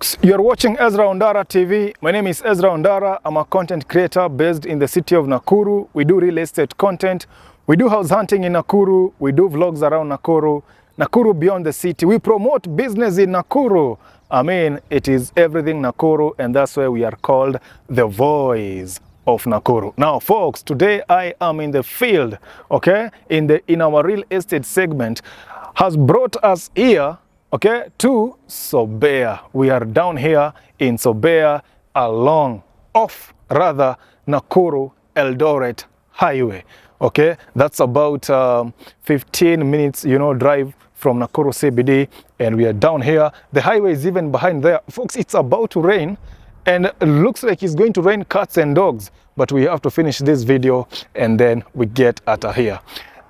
Folks, you're watching Ezra Ondara TV. My name is Ezra Ondara. I'm a content creator based in the city of Nakuru. We do real estate content. We do house hunting in Nakuru. We do vlogs around Nakuru. Nakuru beyond the city. We promote business in Nakuru. I mean, it is everything Nakuru, and that's why we are called the voice of Nakuru. Now, folks, today I am in the field, okay? In our real estate segment, has brought us here, okay, to Sobea. We are down here in Sobea off Nakuru Eldoret highway. Okay, that's about 15 minutes, drive from Nakuru CBD, and we are down here. The highway is even behind there. Folks, it's about to rain, and it looks like it's going to rain cats and dogs, but we have to finish this video and then we get out of here.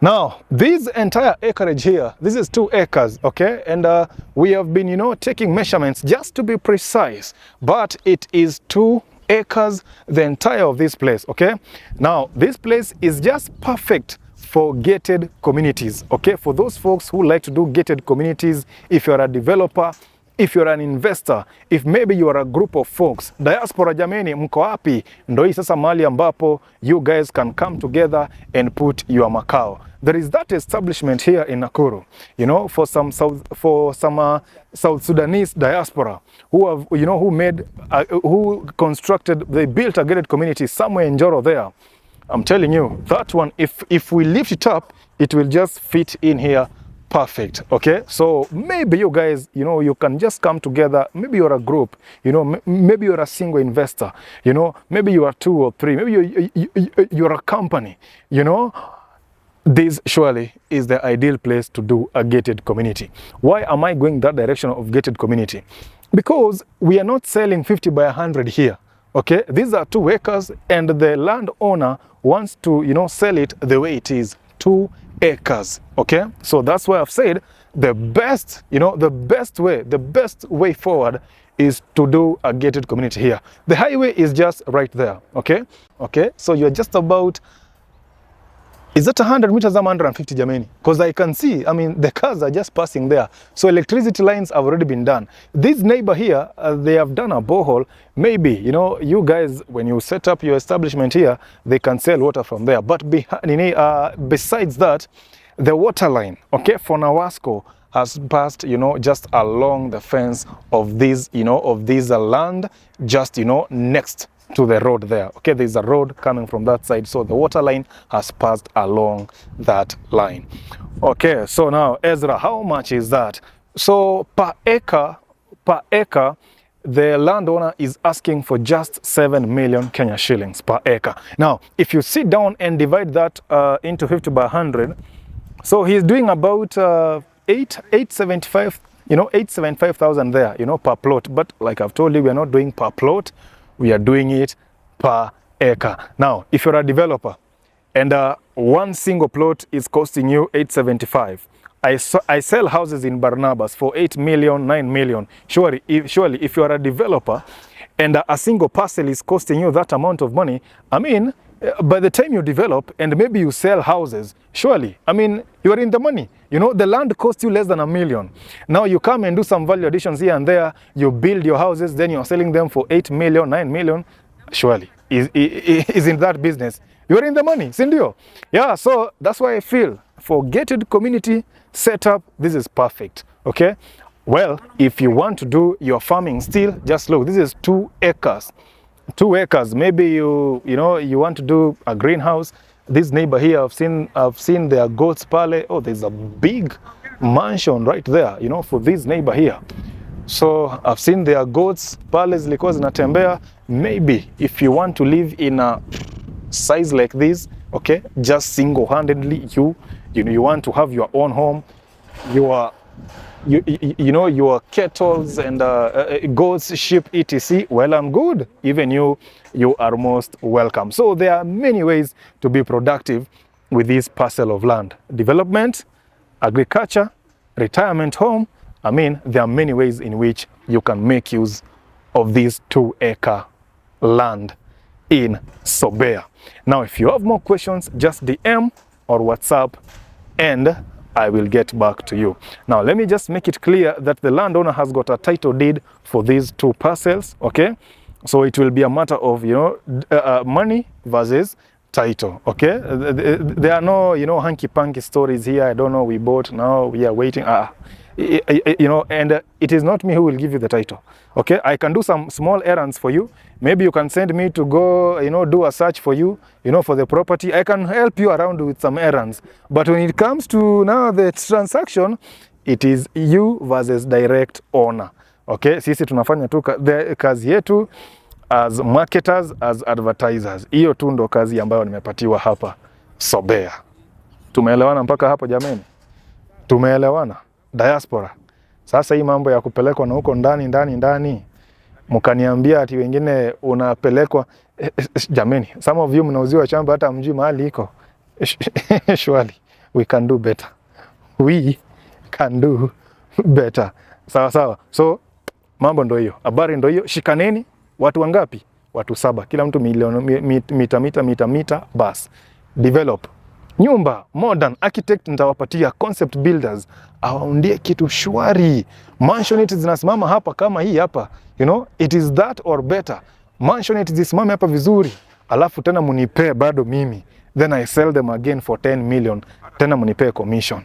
Now, this entire acreage here, this is 2 acres, okay? And we have been, taking measurements just to be precise, but it is 2 acres, the entire of this place, okay? Now, this place is just perfect for gated communities, okay? For those folks who like to do gated communities, if you're a developer, if you're an investor, if maybe you are a group of folks, diaspora jameni, mko wapi? Ndo hii sasa mahali ambapo you guys can come together and put your makao. There is that establishment here in Nakuru, for some South Sudanese diaspora who have, who constructed, they built a gated community somewhere in Joro there. I'm telling you, that one, if we lift it up, it will just fit in here perfect, okay? So maybe you guys, you can just come together. Maybe you're a group, maybe you're a single investor, maybe you are 2 or 3, maybe you're a company, This surely is the ideal place to do a gated community. Why am I going that direction of gated community? Because we are not selling 50 by 100 here, okay? These are 2 acres, and the landowner wants to, sell it the way it is, 2 acres, okay? So that's why I've said the best, the best way forward is to do a gated community here. The highway is just right there, okay? Okay, so you're just about, is that 100 meters or 150, jamani? Because I can see, the cars are just passing there. So electricity lines have already been done. This neighbor here, they have done a borehole. Maybe, you guys, when you set up your establishment here, they can sell water from there. But besides that, the water line, okay, for Nawasco has passed, just along the fence of this, of this land, just, next to the road there. Okay, there's a road coming from that side, so the water line has passed along that line. Okay, so now Ezra, how much is that? So per acre, the landowner is asking for just 7 million Kenya shillings per acre. Now, if you sit down and divide that into 50 by 100, so he's doing about 875, 875,000 there, per plot. But like I've told you, we are not doing per plot. We are doing it per acre. Now, if you're a developer and one single plot is costing you 875, I sell houses in Barnabas for 8 million, 9 million. Surely, if you are a developer and a single parcel is costing you that amount of money, by the time you develop and maybe you sell houses, surely, you are in the money. The land costs you less than 1 million. Now you come and do some value additions here and there, you build your houses, then you're selling them for 8 million, 9 million. Surely, is in that business. You're in the money, Sindio. Yeah, so that's why I feel for gated community setup, this is perfect, okay? Well, if you want to do your farming still, just look, this is 2 acres. 2 acres, maybe you want to do a greenhouse. This neighbor here, I've seen their goats pale. Oh, there's a big mansion right there, for this neighbor here. So I've seen their goats pale zilikuwa zinatembea. Maybe if you want to live in a size like this, okay, just single-handedly, you want to have your own home, your kettles and goats, sheep, etc. Well and good. Even you are most welcome. So there are many ways to be productive with this parcel of land. Development, agriculture, retirement home. There are many ways in which you can make use of this 2-acre land in Sobea. Now, if you have more questions, just DM or WhatsApp and I will get back to you. Now, let me just make it clear that the landowner has got a title deed for these 2 parcels, okay? So it will be a matter of, money versus title, okay? There are no, hanky-panky stories here. I don't know, we bought, now we are waiting. And it is not me who will give you the title, okay? I can do some small errands for you. Maybe you can send me to go, do a search for you, for the property. I can help you around with some errands. But when it comes to now the transaction, it is you versus direct owner, okay? Sisi tunafanya tu kazi yetu as marketers, as advertisers. Hiyo tu ndo kazi ambayo nimepatiwa hapa Sobea. Tumeelewana mpaka hapo jameni? Tumeelewana? Diaspora. Sasa hii mambo ya kupelekwa na huko ndani mkaniambia ati wengine unapelekwa jameni, some of you mnauziwa shamba hata mjui mahali iko. Surely we can do better. We can do better. Sawa. So mambo ndo hiyo. Habari ndo hiyo. Shikaneni. Watu wangapi? Watu 7. Kila mtu mita bas. Develop. Nyumba, modern, architect nitawapatia, concept builders, awaundie kitu shwari. Mansionette zinasimama hapa kama hii hapa. It is that or better. Mansionette zisimame hapa vizuri. Alafu tena munipe bado mimi. Then I sell them again for 10 million. Tena munipe commission.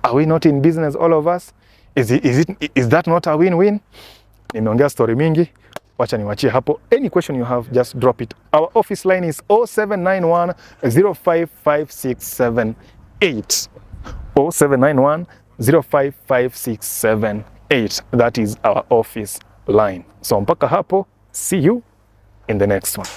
Are we not in business all of us? Is that not a win-win? Nimeongea story mingi. Wacha niwachie hapo. Any question you have, just drop it. Our office line is 0791 055678. 0791 055678. That is our office line. So mpaka hapo, see you in the next one.